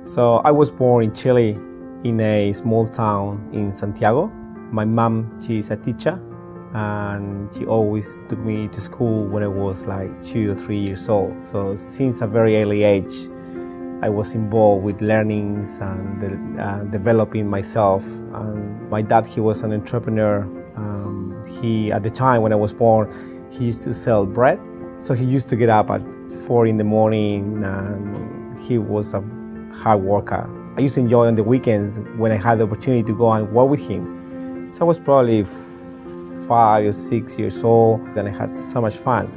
So I was born in Chile in a small town in Santiago. My mom, she's a teacher, and she always took me to school when I was like 2 or 3 years old. So since a very early age, I was involved with learnings and developing myself. And my dad, he was an entrepreneur. At the time when I was born, he used to sell bread. So he used to get up at 4 in the morning, and he was a hard worker. I used to enjoy on the weekends when I had the opportunity to go and work with him. So I was probably 5 or 6 years old, and I had so much fun.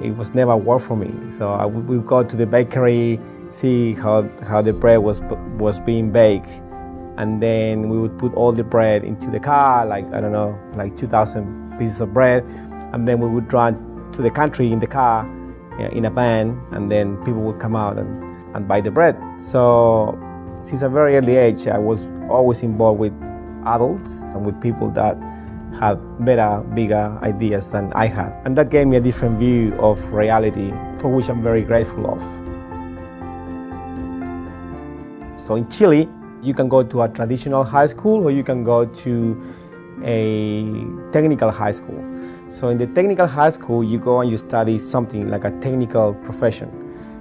It was never work for me. So I would go to the bakery, see how the bread was being baked, and then we would put all the bread into the car, like, I don't know, like 2,000 pieces of bread, and then we would drive to the country in the car, in a van, and then people would come out and buy the bread. So since a very early age, I was always involved with adults and with people that had better, bigger ideas than I had. And that gave me a different view of reality, for which I'm very grateful of. So in Chile, you can go to a traditional high school or you can go to a technical high school. So in the technical high school, you go and you study something like a technical profession.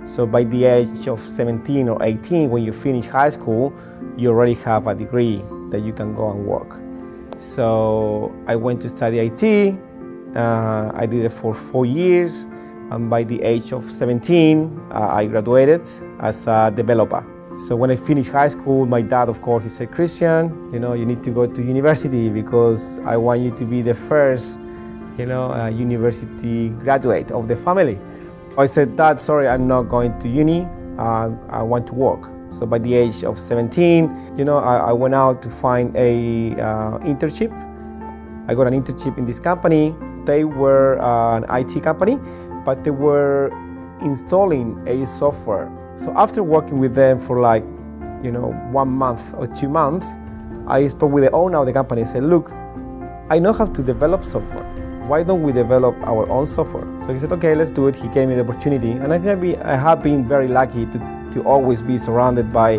So by the age of 17 or 18, when you finish high school, you already have a degree that you can go and work. So I went to study IT. I did it for 4 years. And by the age of 17, I graduated as a developer. So when I finished high school, my dad, of course, he said, Christian, you need to go to university because I want you to be the first, university graduate of the family. I said, Dad, sorry, I'm not going to uni. I want to work. So by the age of 17, I went out to find a internship. I got an internship in this company. They were an IT company, but they were installing a software. So after working with them for 1 month or 2 months, I spoke with the owner of the company and said, look, I know how to develop software. Why don't we develop our own software? So he said, okay, let's do it. He gave me the opportunity. And I think I have been very lucky to always be surrounded by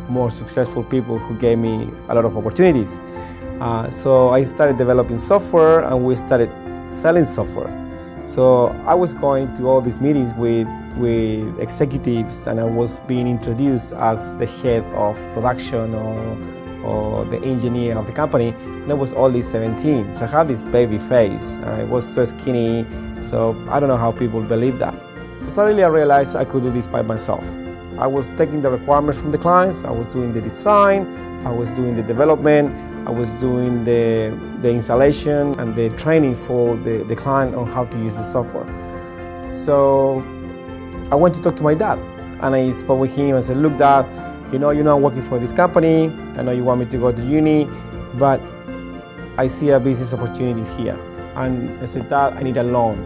more successful people who gave me a lot of opportunities. So I started developing software and we started selling software. So I was going to all these meetings with executives, and I was being introduced as the head of production or the engineer of the company, and I was only 17. So I had this baby face, and I was so skinny, so I don't know how people believe that. So suddenly I realized I could do this by myself. I was taking the requirements from the clients, I was doing the design, I was doing the development, I was doing the installation and the training for the client on how to use the software. So I went to talk to my dad, and I spoke with him and said, look, Dad, I'm working for this company. I know you want me to go to uni, but I see a business opportunities here. And I said, Dad, I need a loan.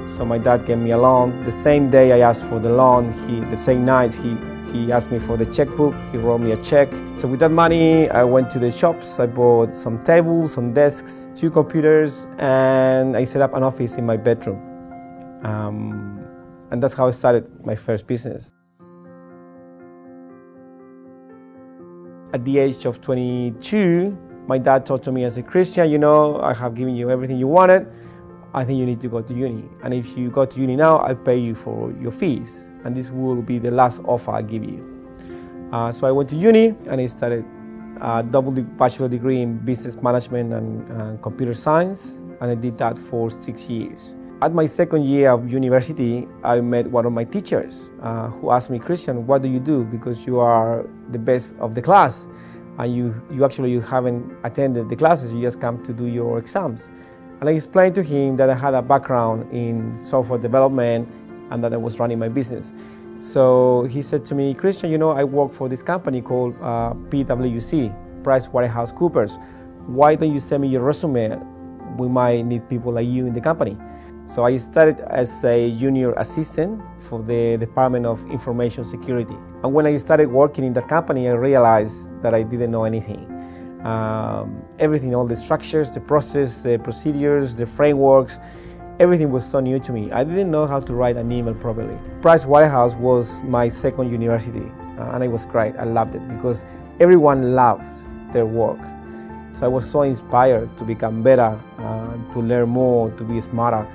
So my dad gave me a loan. The same day I asked for the loan, the same night he asked me for the checkbook. He wrote me a check. So with that money, I went to the shops. I bought some tables, some desks, 2 computers, and I set up an office in my bedroom. And that's how I started my first business. At the age of 22, my dad talked to me and said, Christian, I have given you everything you wanted. I think you need to go to uni. And if you go to uni now, I'll pay you for your fees. And this will be the last offer I give you. So I went to uni and I started a double bachelor degree in business management and computer science. And I did that for 6 years. At my second year of university, I met one of my teachers who asked me, Christian, what do you do? Because you are the best of the class. And you haven't attended the classes, you just come to do your exams. And I explained to him that I had a background in software development and that I was running my business. So he said to me, Christian, I work for this company called PwC, PricewaterhouseCoopers. Why don't you send me your resume? We might need people like you in the company. So I started as a junior assistant for the Department of Information Security. And when I started working in that company, I realized that I didn't know anything. Everything, all the structures, the process, the procedures, the frameworks, everything was so new to me. I didn't know how to write an email properly. Pricewaterhouse was my second university. and it was great. I loved it because everyone loved their work. So I was so inspired to become better, to learn more, to be smarter.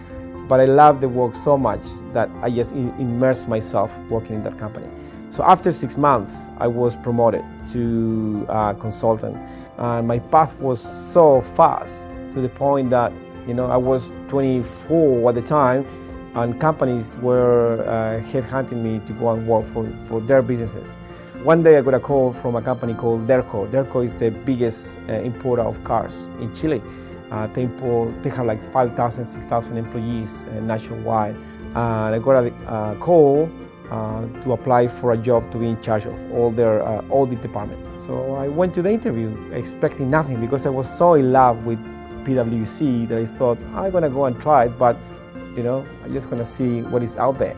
But I loved the work so much that I just immersed myself working in that company. So after 6 months, I was promoted to consultant. And my path was so fast to the point that, I was 24 at the time, and companies were headhunting me to go and work for their businesses. One day I got a call from a company called Derco. Derco is the biggest importer of cars in Chile. They have like 5,000, 6,000 employees nationwide. And I got a call to apply for a job to be in charge of all their audit department. So I went to the interview expecting nothing because I was so in love with PwC that I thought I'm gonna go and try it, but I'm just gonna see what is out there.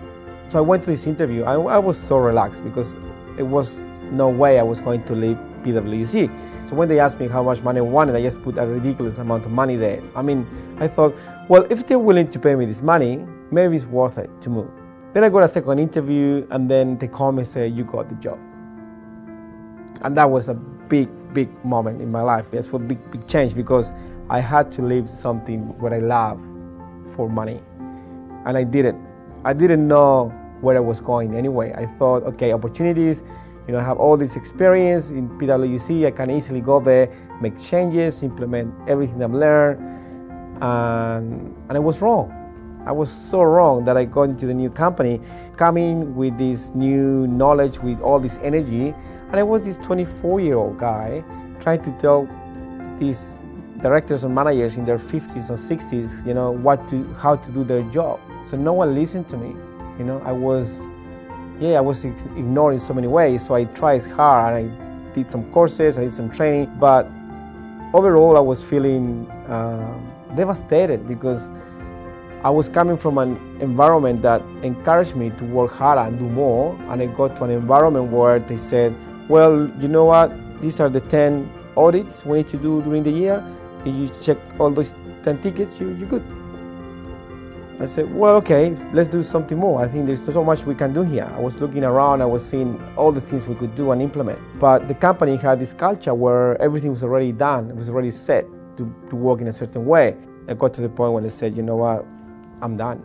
So I went to this interview. I was so relaxed because it was no way I was going to leave PwC. So when they asked me how much money I wanted, I just put a ridiculous amount of money there. I thought, well, if they're willing to pay me this money, maybe it's worth it to move. Then I got a second interview, and then they called me and said, you got the job. And that was a big, big moment in my life. Yes, for a big, big change, because I had to leave something what I love for money. And I did it. I didn't know where I was going anyway. I thought, okay, opportunities, I have all this experience in PwC, I can easily go there, make changes, implement everything I've learned, and I was wrong. I was so wrong that I got into the new company, coming with this new knowledge, with all this energy, and I was this 24-year-old guy trying to tell these directors and managers in their 50s or 60s, how to do their job. So no one listened to me. I was ignored in so many ways. So I tried hard, and I did some courses, I did some training, but overall I was feeling devastated because I was coming from an environment that encouraged me to work harder and do more, and I got to an environment where they said, well, you know what, these are the 10 audits we need to do during the year. If you check all those 10 tickets, you're good. I said, well, okay, let's do something more. I think there's so much we can do here. I was looking around, I was seeing all the things we could do and implement. But the company had this culture where everything was already done, it was already set to work in a certain way. I got to the point when I said, you know what, I'm done,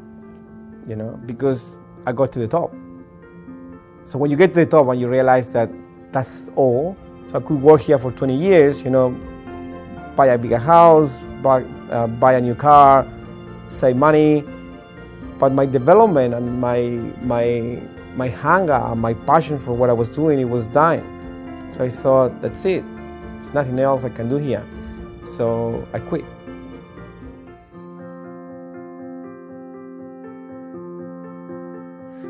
because I got to the top. So when you get to the top and you realize that that's all, so I could work here for 20 years, buy a bigger house, buy a new car, save money, but my development and my hunger and my passion for what I was doing, it was dying. So I thought, that's it. There's nothing else I can do here. So I quit.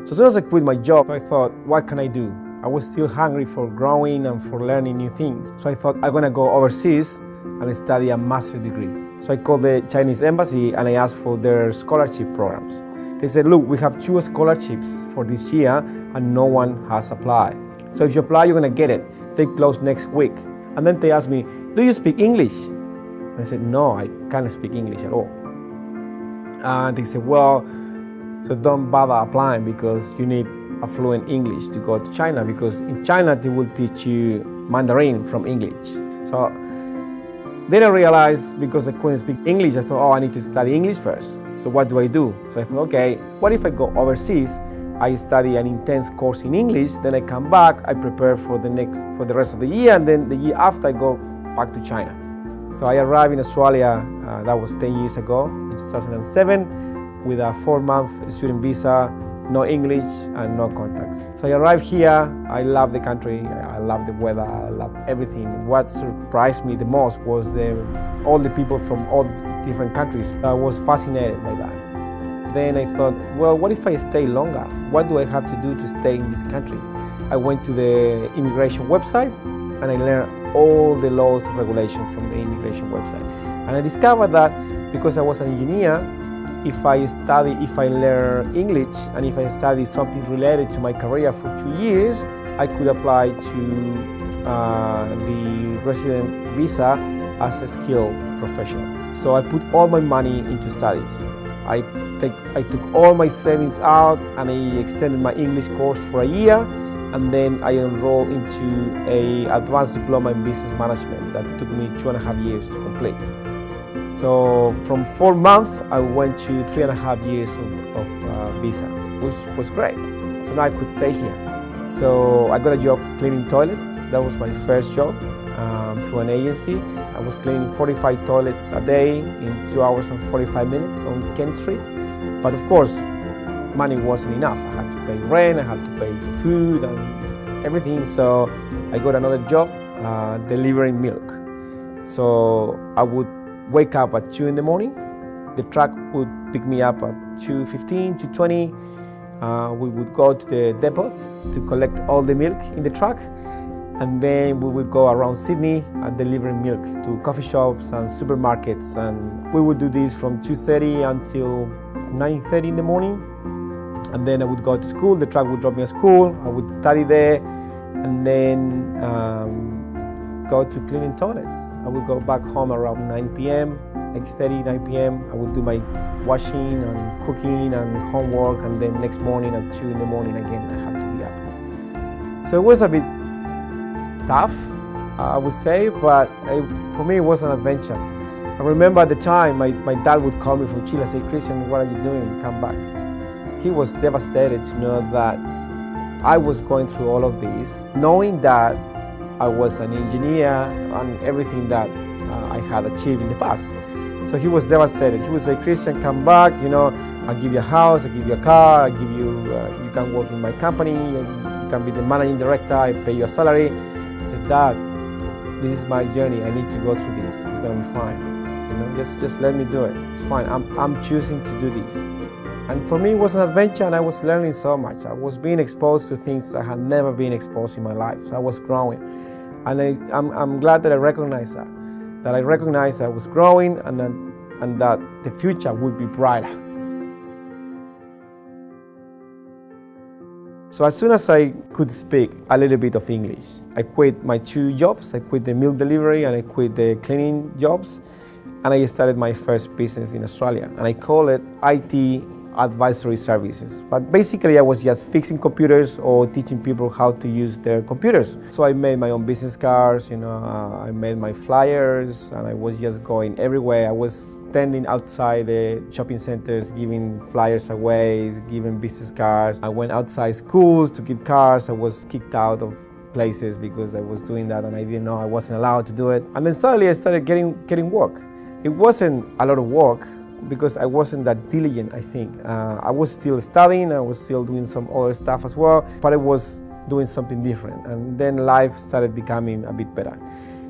So as soon as I quit my job, I thought, what can I do? I was still hungry for growing and for learning new things. So I thought, I'm gonna go overseas and study a master's degree. So I called the Chinese embassy and I asked for their scholarship programs. They said, look, we have 2 scholarships for this year and no one has applied. So if you apply, you're gonna get it. They close next week. And then they asked me, do you speak English? And I said, no, I can't speak English at all. And they said, well, so don't bother applying because you need a fluent English to go to China, because in China they will teach you Mandarin from English. So then I realized, because I couldn't speak English, I thought, I need to study English first. So what do I do? So I thought, okay, what if I go overseas, I study an intense course in English, then I come back, I prepare for the rest of the year, and then the year after I go back to China. So I arrived in Australia, that was 10 years ago, in 2007, with a 4-month student visa, no English and no contacts. So I arrived here, I love the country, I love the weather, I love everything. What surprised me the most was all the people from all these different countries. I was fascinated by that. Then I thought, well, what if I stay longer? What do I have to do to stay in this country? I went to the immigration website and I learned all the laws and regulations from the immigration website. And I discovered that because I was an engineer, if I learn English and if I study something related to my career for 2 years, I could apply to the resident visa as a skilled professional. So I put all my money into studies. I took all my savings out and I extended my English course for a year, and then I enrolled into an advanced diploma in business management that took me 2.5 years to complete. So from 4 months, I went to 3.5 years of visa, which was great. So now I could stay here. So I got a job cleaning toilets. That was my first job through an agency. I was cleaning 45 toilets a day in 2 hours and 45 minutes on Kent Street. But of course, money wasn't enough. I had to pay rent, I had to pay food and everything. So I got another job delivering milk. So I would wake up at 2 in the morning. The truck would pick me up at 2:15, 2:20. We would go to the depot to collect all the milk in the truck, and then we would go around Sydney delivering milk to coffee shops and supermarkets, and we would do this from 2:30 until 9:30 in the morning. And then I would go to school. The truck would drop me at school. I would study there, and then go to cleaning toilets. I would go back home around 9 p.m., 8:30, 9 p.m. I would do my washing and cooking and homework, and then next morning at 2 in the morning again I had to be up. So it was a bit tough, I would say, but for me it was an adventure. I remember at the time my dad would call me from Chile and say, "Cristian, what are you doing? Come back." He was devastated to know that I was going through all of this, knowing that I was an engineer and everything that I had achieved in the past. So he was devastated. He would say, "Cristian, come back, I'll give you a house, I'll give you a car, I'll give you, you can work in my company, you can be the managing director, I pay you a salary." I said, "Dad, this is my journey, I need to go through this, it's gonna be fine. Just let me do it, it's fine, I'm choosing to do this." And for me it was an adventure, and I was learning so much. I was being exposed to things I had never been exposed in my life, so I was growing. And I'm glad that I recognized that I recognized I was growing, and that the future would be brighter. So as soon as I could speak a little bit of English, I quit my 2 jobs. I quit the milk delivery and I quit the cleaning jobs, and I started my first business in Australia, and I call it IT advisory services. But basically I was just fixing computers or teaching people how to use their computers. So I made my own business cards, I made my flyers, and I was just going everywhere. I was standing outside the shopping centers giving flyers away, giving business cards. I went outside schools to give cards. I was kicked out of places because I was doing that and I didn't know I wasn't allowed to do it. And then suddenly I started getting work. It wasn't a lot of work, because I wasn't that diligent, I think. I was still studying, I was still doing some other stuff as well, but I was doing something different, and then life started becoming a bit better.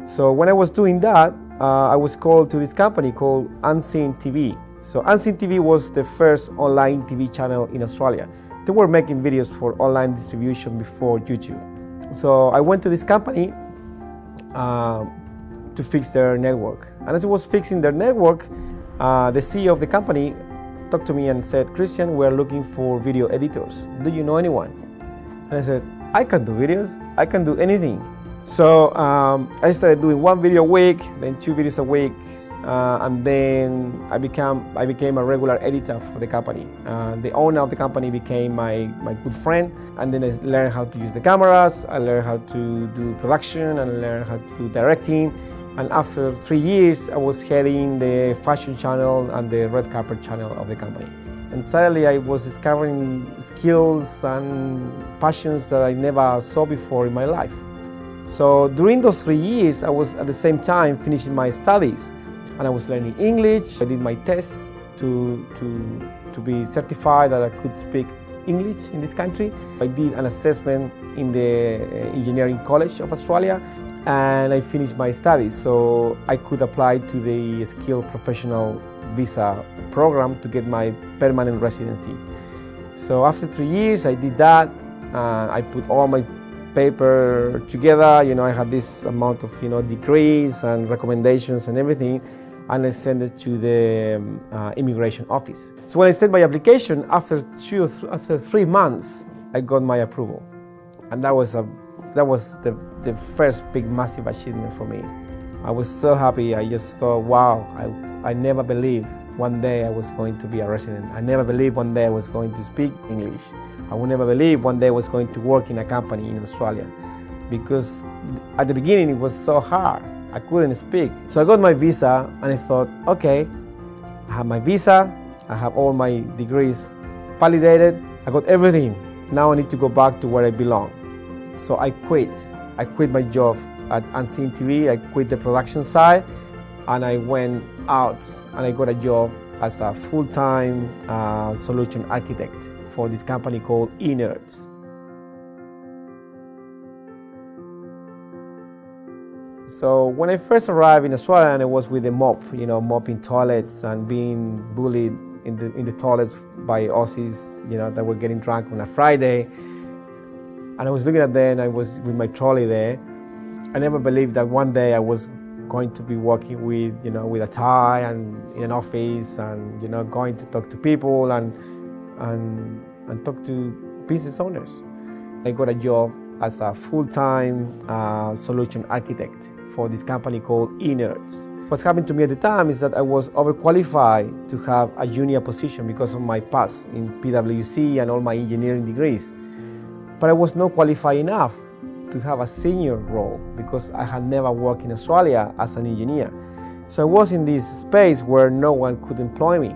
So when I was doing that, I was called to this company called Unseen TV. So Unseen TV was the first online TV channel in Australia. They were making videos for online distribution before YouTube. So I went to this company to fix their network. And as I was fixing their network, the CEO of the company talked to me and said, "Cristian, we're looking for video editors. Do you know anyone?" And I said, "I can do videos. I can do anything." So I started doing 1 video a week, then 2 videos a week, and then I became a regular editor for the company. The owner of the company became my good friend, and then I learned how to use the cameras, I learned how to do production, and I learned how to do directing. And after 3 years, I was heading the fashion channel and the red carpet channel of the company. And suddenly I was discovering skills and passions that I never saw before in my life. So during those 3 years, I was at the same time finishing my studies, and I was learning English. I did my tests to be certified that I could speak English in this country. I did an assessment in the Engineering College of Australia, and I finished my studies, so I could apply to the Skilled Professional Visa program to get my permanent residency. So after 3 years, I did that. I put all my paper together. I had this amount of degrees and recommendations and everything, and I sent it to the immigration office. So when I sent my application, after 3 months, I got my approval, and that was the first big massive achievement for me. I was so happy. I just thought, wow, I never believed one day I was going to be a resident. I never believed one day I was going to speak English. I would never believe one day I was going to work in a company in Australia, because at the beginning it was so hard. I couldn't speak. So I got my visa and I thought, okay, I have my visa, I have all my degrees validated, I got everything. Now I need to go back to where I belong. So I quit. I quit my job at Unseen TV, I quit the production side, and I went out and I got a job as a full-time solution architect for this company called eNerds. So when I first arrived in Australia, and I was with a mop, mopping toilets and being bullied in the toilets by Aussies, that were getting drunk on a Friday. And I was looking at them, I was with my trolley there. I never believed that one day I was going to be working with, with a tie and in an office and, going to talk to people and talk to business owners. I got a job as a full-time solution architect for this company called eNerds. What's happened to me at the time is that I was overqualified to have a junior position because of my past in PwC and all my engineering degrees. But I was not qualified enough to have a senior role because I had never worked in Australia as an engineer. So I was in this space where no one could employ me.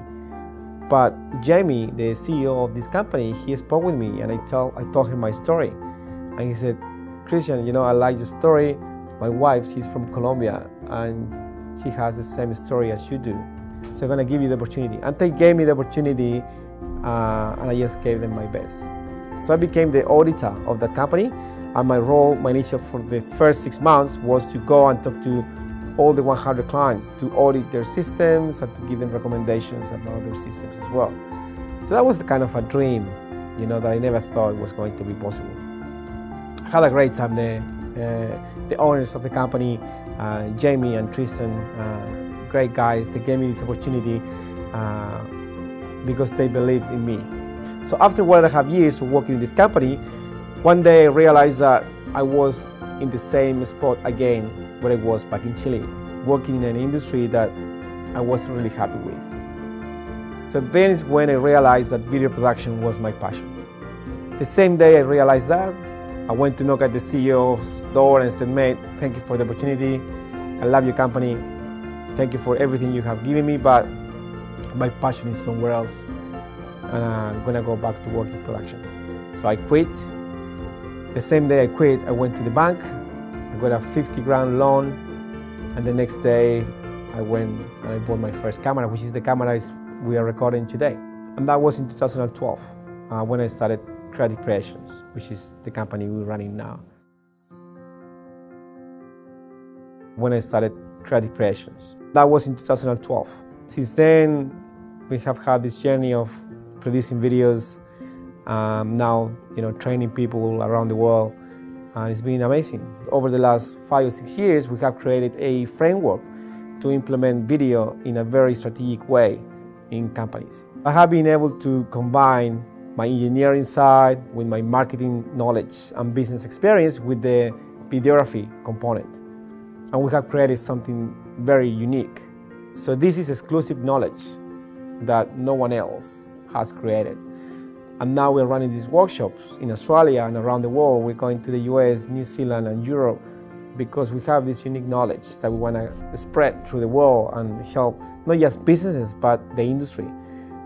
But Jamie, the CEO of this company, he spoke with me and I told him my story. And he said, Cristian, I like your story. My wife, she's from Colombia and she has the same story as you do. So I'm gonna give you the opportunity. And they gave me the opportunity and I just gave them my best. So I became the auditor of that company. And my role, my initial for the first 6 months was to go and talk to all the 100 clients to audit their systems and to give them recommendations about their systems as well. So that was the kind of a dream, that I never thought was going to be possible. I had a great time there. The owners of the company, Jamie and Tristan, great guys, they gave me this opportunity because they believed in me. So after 1.5 years of working in this company, one day I realized that I was in the same spot again where I was back in Chile, working in an industry that I wasn't really happy with. So then is when I realized that video production was my passion. The same day I realized that, I went to knock at the CEO's door and said, mate, thank you for the opportunity. I love your company. Thank you for everything you have given me, but my passion is somewhere else. And I'm gonna go back to work in production. So I quit. The same day I quit, I went to the bank. I got a 50 grand loan. And the next day I went and I bought my first camera, which is the camera we are recording today. And that was in 2012 when I started Creative Creations, which is the company we're running now. When I started Creative Creations. That was in 2012. Since then, we have had this journey of producing videos, now training people around the world, and it's been amazing. Over the last 5 or 6 years, we have created a framework to implement video in a very strategic way in companies. I have been able to combine my engineering side with my marketing knowledge and business experience with the videography component. And we have created something very unique. So this is exclusive knowledge that no one else has created. And now we're running these workshops in Australia and around the world. We're going to the US, New Zealand, and Europe because we have this unique knowledge that we want to spread through the world and help not just businesses, but the industry.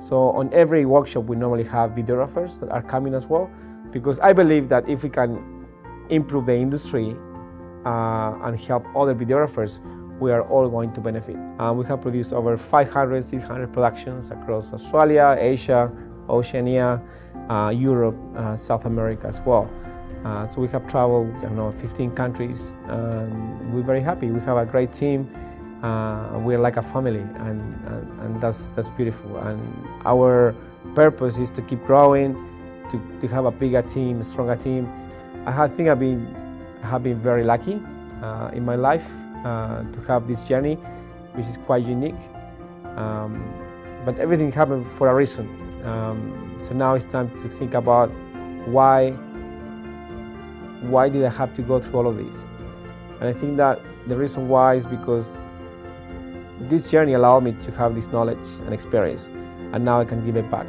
So on every workshop, we normally have videographers that are coming as well, because I believe that if we can improve the industry and help other videographers, we are all going to benefit. We have produced over 500, 600 productions across Australia, Asia, Oceania, Europe, South America as well. So we have traveled, 15 countries, and we're very happy. We have a great team, and we're like a family, and that's beautiful. And our purpose is to keep growing, to have a bigger team, a stronger team. I think I have been very lucky in my life to have this journey, which is quite unique. But everything happened for a reason. So now it's time to think about why did I have to go through all of this? And I think that the reason why is because this journey allowed me to have this knowledge and experience, and now I can give it back.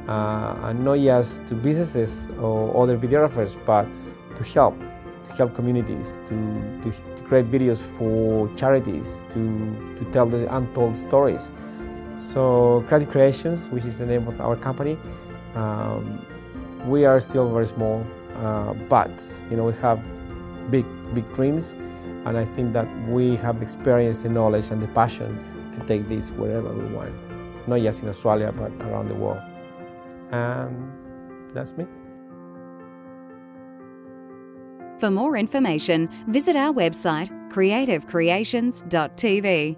and not just to businesses or other videographers, but to help communities, to create videos for charities, to tell the untold stories. So Creative Creations, which is the name of our company, we are still very small, but we have big dreams, and I think that we have the experience, the knowledge, and the passion to take this wherever we want, not just in Australia, but around the world. And that's me. For more information, visit our website, CreativeCreations.tv.